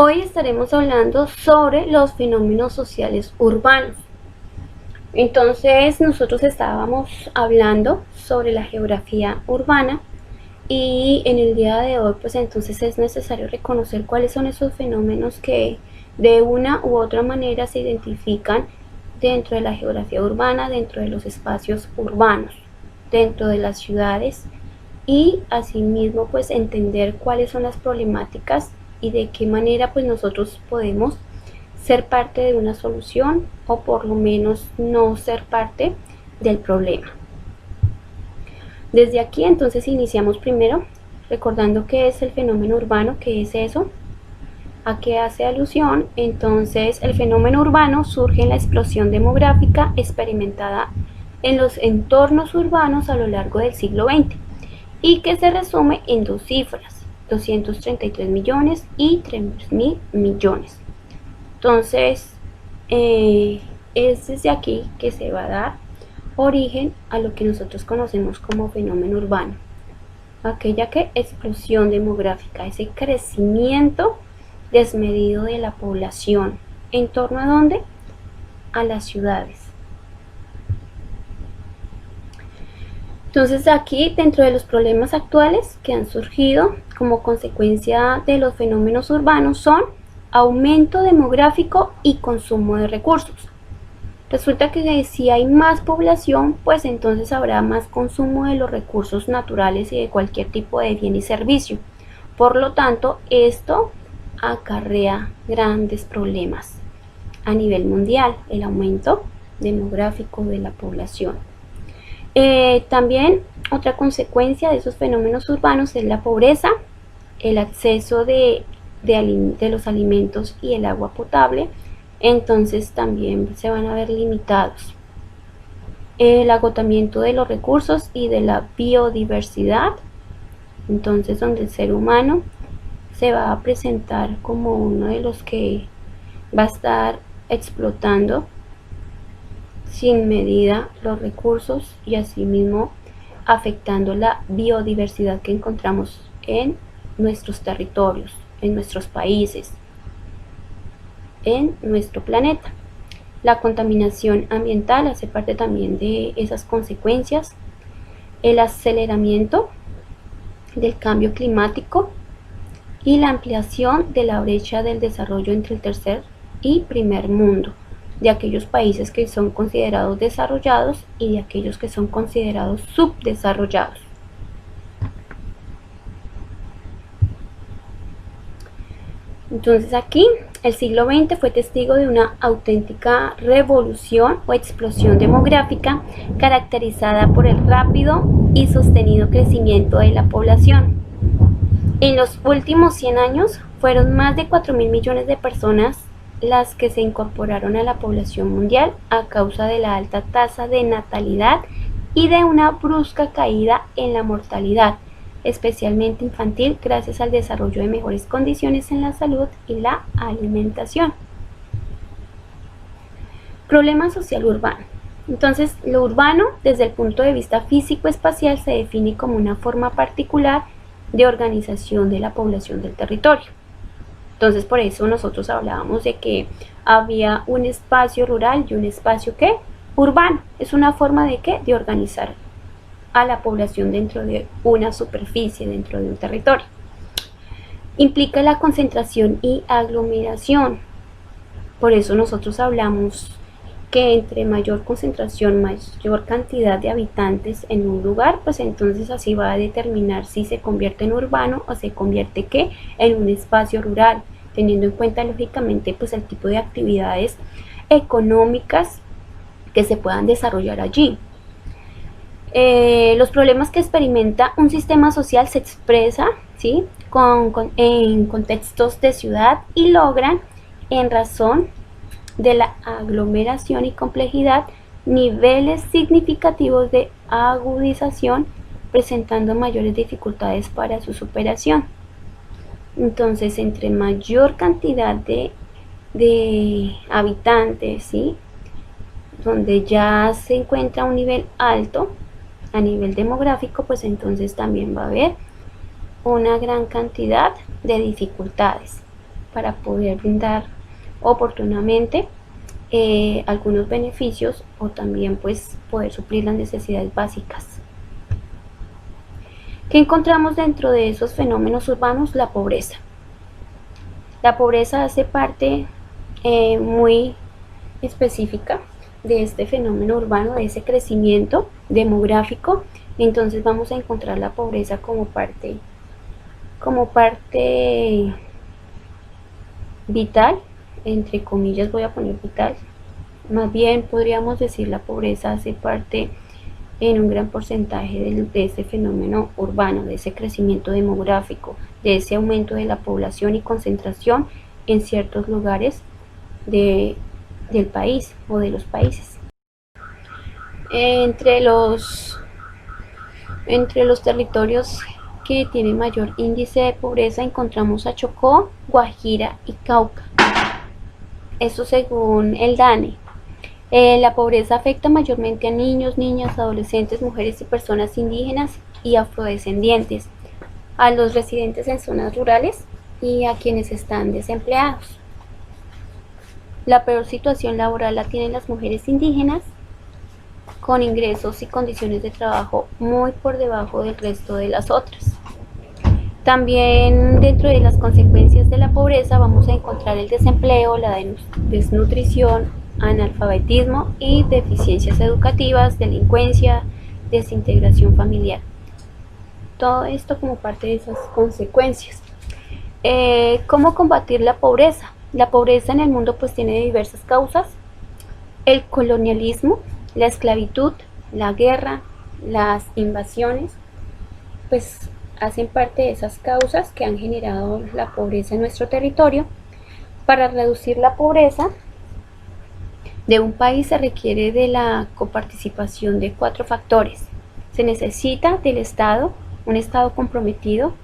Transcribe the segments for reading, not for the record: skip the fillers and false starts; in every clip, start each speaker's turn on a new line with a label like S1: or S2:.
S1: Hoy estaremos hablando sobre los fenómenos sociales urbanos. Entonces, nosotros estábamos hablando sobre la geografía urbana y en el día de hoy, pues entonces es necesario reconocer cuáles son esos fenómenos que de una u otra manera se identifican dentro de la geografía urbana, dentro de los espacios urbanos, dentro de las ciudades y asimismo pues entender cuáles son las problemáticas y de qué manera pues nosotros podemos ser parte de una solución o por lo menos no ser parte del problema. Desde aquí entonces iniciamos primero recordando qué es el fenómeno urbano, qué es eso, a qué hace alusión. Entonces el fenómeno urbano surge en la explosión demográfica experimentada en los entornos urbanos a lo largo del siglo XX y que se resume en dos cifras, 233 millones y 3.000 millones. Entonces, es desde aquí que se va a dar origen a lo que nosotros conocemos como fenómeno urbano. Aquella que explosión demográfica, ese crecimiento desmedido de la población. ¿En torno a dónde? A las ciudades. Entonces aquí, dentro de los problemas actuales que han surgido como consecuencia de los fenómenos urbanos son aumento demográfico y consumo de recursos. Resulta que si hay más población, pues entonces habrá más consumo de los recursos naturales y de cualquier tipo de bien y servicio. Por lo tanto, esto acarrea grandes problemas a nivel mundial, el aumento demográfico de la población. También otra consecuencia de esos fenómenos urbanos es la pobreza, el acceso de los alimentos y el agua potable, entonces también se van a ver limitados. El agotamiento de los recursos y de la biodiversidad, entonces donde el ser humano se va a presentar como uno de los que va a estar explotando sin medida los recursos y asimismo afectando la biodiversidad que encontramos en nuestros territorios, en nuestros países, en nuestro planeta. La contaminación ambiental hace parte también de esas consecuencias. El aceleramiento del cambio climático y la ampliación de la brecha del desarrollo entre el tercer y primer mundo, de aquellos países que son considerados desarrollados y de aquellos que son considerados subdesarrollados. Entonces aquí el siglo XX fue testigo de una auténtica revolución o explosión demográfica caracterizada por el rápido y sostenido crecimiento de la población. En los últimos 100 años fueron más de 4.000 millones de personas las que se incorporaron a la población mundial a causa de la alta tasa de natalidad y de una brusca caída en la mortalidad, especialmente infantil, gracias al desarrollo de mejores condiciones en la salud y la alimentación. Problema social urbano. Entonces, lo urbano, desde el punto de vista físico-espacial, se define como una forma particular de organización de la población del territorio. Entonces, por eso nosotros hablábamos de que había un espacio rural y un espacio ¿qué? Urbano. Es una forma de ¿qué? De organizar a la población dentro de una superficie, dentro de un territorio. Implica la concentración y aglomeración. Por eso nosotros hablamos que entre mayor concentración, mayor cantidad de habitantes en un lugar, pues entonces así va a determinar si se convierte en urbano o se convierte ¿qué? En un espacio rural, teniendo en cuenta lógicamente pues el tipo de actividades económicas que se puedan desarrollar allí. Los problemas que experimenta un sistema social se expresa ¿sí? en contextos de ciudad y logran, en razón de la aglomeración y complejidad, niveles significativos de agudización, presentando mayores dificultades para su superación. Entonces, entre mayor cantidad de habitantes, ¿sí? Donde ya se encuentra un nivel alto a nivel demográfico, pues entonces también va a haber una gran cantidad de dificultades. para poder brindar oportunamente algunos beneficios o también pues poder suplir las necesidades básicas. ¿Qué encontramos dentro de esos fenómenos urbanos? La pobreza. La pobreza hace parte muy específica de este fenómeno urbano, de ese crecimiento demográfico. Entonces vamos a encontrar la pobreza como parte vital, entre comillas voy a poner vital, más bien podríamos decir la pobreza hace parte en un gran porcentaje de ese fenómeno urbano, de ese crecimiento demográfico, de ese aumento de la población y concentración en ciertos lugares del país o de los países. Entre los territorios que tienen mayor índice de pobreza encontramos a Chocó, Guajira y Cauca. Eso según el DANE. La pobreza afecta mayormente a niños, niñas, adolescentes, mujeres y personas indígenas y afrodescendientes, a los residentes en zonas rurales y a quienes están desempleados. La peor situación laboral la tienen las mujeres indígenas, con ingresos y condiciones de trabajo muy por debajo del resto de las otras. También dentro de las consecuencias de la pobreza vamos a encontrar el desempleo, la desnutrición, analfabetismo y deficiencias educativas, delincuencia, desintegración familiar. Todo esto como parte de esas consecuencias. ¿Cómo combatir la pobreza? La pobreza en el mundo pues tiene diversas causas. El colonialismo, la esclavitud, la guerra, las invasiones, pues hacen parte de esas causas que han generado la pobreza en nuestro territorio. Para reducir la pobreza de un país se requiere de la coparticipación de 4 factores. Se necesita del Estado, un Estado comprometido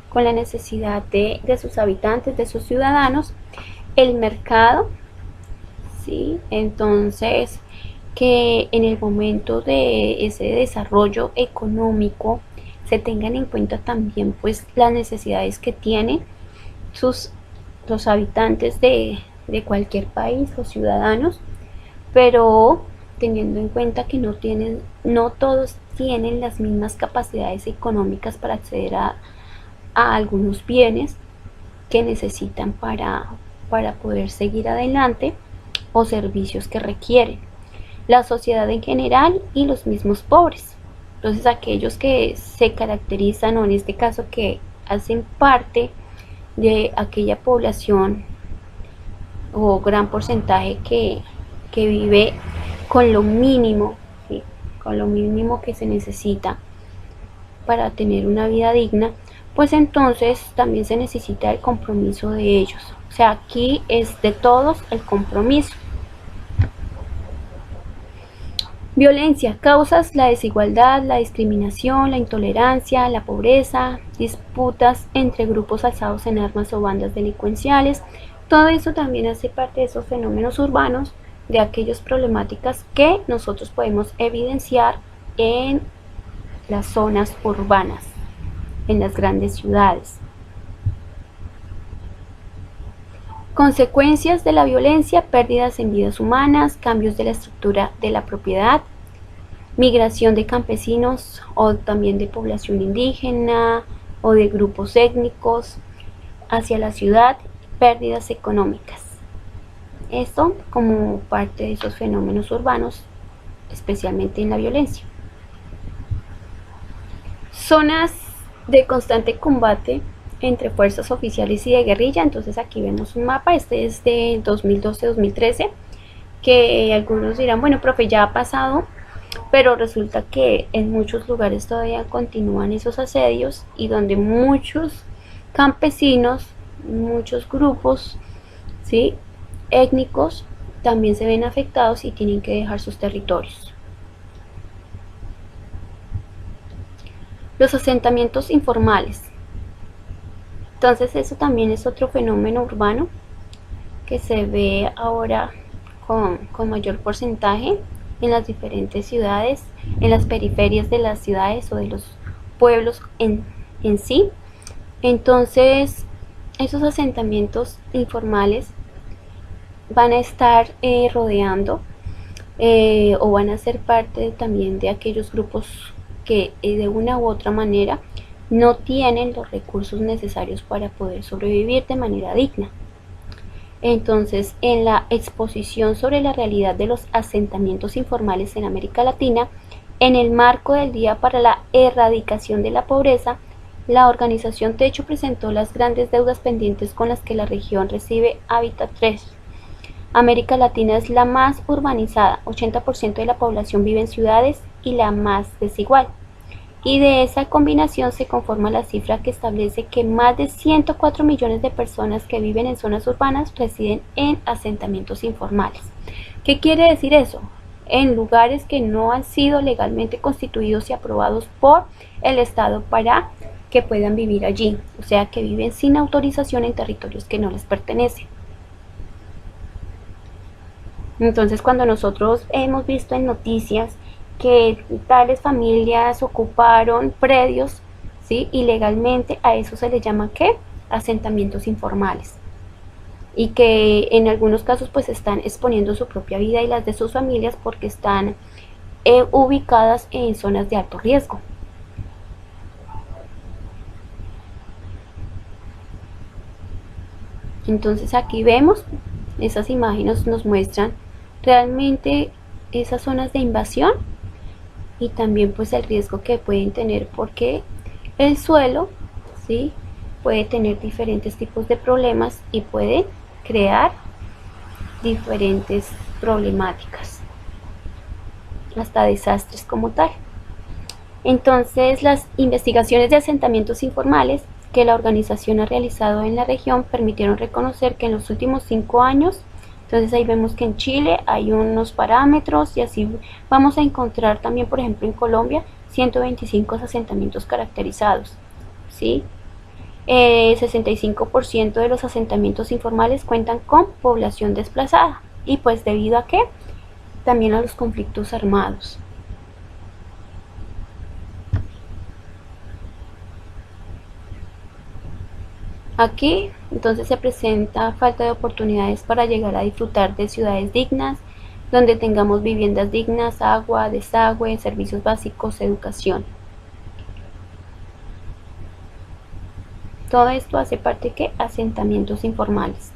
S1: con la necesidad de sus habitantes, de sus ciudadanos, el mercado, ¿sí? Entonces, que en el momento de ese desarrollo económico se tengan en cuenta también pues las necesidades que tienen los habitantes de cualquier país, los ciudadanos, pero teniendo en cuenta que no todos tienen las mismas capacidades económicas para acceder a algunos bienes que necesitan para poder seguir adelante o servicios que requieren. La sociedad en general y los mismos pobres. Entonces aquellos que se caracterizan o en este caso que hacen parte de aquella población o gran porcentaje que vive con lo mínimo, ¿sí? Con lo mínimo que se necesita para tener una vida digna, pues entonces también se necesita el compromiso de ellos. O sea, aquí es de todos el compromiso. Violencia, causas: la desigualdad, la discriminación, la intolerancia, la pobreza, disputas entre grupos alzados en armas o bandas delincuenciales. Todo eso también hace parte de esos fenómenos urbanos, de aquellas problemáticas que nosotros podemos evidenciar en las zonas urbanas, en las grandes ciudades. Consecuencias de la violencia: pérdidas en vidas humanas, cambios de la estructura de la propiedad, migración de campesinos o también de población indígena o de grupos étnicos hacia la ciudad, pérdidas económicas. Esto como parte de esos fenómenos urbanos, especialmente en la violencia. Zonas de constante combate entre fuerzas oficiales y de guerrilla. Entonces aquí vemos un mapa, este es de 2012-2013, que algunos dirán, bueno, profe, ya ha pasado, pero resulta que en muchos lugares todavía continúan esos asedios y donde muchos campesinos, muchos grupos, ¿sí?, étnicos también se ven afectados y tienen que dejar sus territorios. Los asentamientos informales. Entonces eso también es otro fenómeno urbano que se ve ahora con mayor porcentaje en las diferentes ciudades, en las periferias de las ciudades o de los pueblos en sí. Entonces esos asentamientos informales van a estar rodeando o van a ser parte también de aquellos grupos que de una u otra manera no tienen los recursos necesarios para poder sobrevivir de manera digna. Entonces, en la exposición sobre la realidad de los asentamientos informales en América Latina, en el marco del Día para la Erradicación de la Pobreza, la organización Techo presentó las grandes deudas pendientes con las que la región recibe Hábitat 3. América Latina es la más urbanizada, 80% de la población vive en ciudades y la más desigual. Y de esa combinación se conforma la cifra que establece que más de 104 millones de personas que viven en zonas urbanas residen en asentamientos informales. ¿Qué quiere decir eso? En lugares que no han sido legalmente constituidos y aprobados por el Estado para que puedan vivir allí, o sea que viven sin autorización en territorios que no les pertenecen. Entonces, cuando nosotros hemos visto en noticias que tales familias ocuparon predios, ¿sí?, ilegalmente, a eso se le llama ¿qué? Asentamientos informales. Y que en algunos casos pues están exponiendo su propia vida y las de sus familias porque están ubicadas en zonas de alto riesgo. Entonces aquí vemos, esas imágenes nos muestran realmente esas zonas de invasión y también pues el riesgo que pueden tener porque el suelo, ¿sí?, puede tener diferentes tipos de problemas y puede crear diferentes problemáticas, hasta desastres como tal. Entonces, las investigaciones de asentamientos informales que la organización ha realizado en la región permitieron reconocer que en los últimos 5 años, entonces ahí vemos que en Chile hay unos parámetros y así vamos a encontrar también, por ejemplo, en Colombia, 125 asentamientos caracterizados, ¿sí? 65% de los asentamientos informales cuentan con población desplazada y pues debido a qué, también a los conflictos armados. Aquí entonces se presenta falta de oportunidades para llegar a disfrutar de ciudades dignas, donde tengamos viviendas dignas, agua, desagüe, servicios básicos, educación. Todo esto hace parte de asentamientos informales.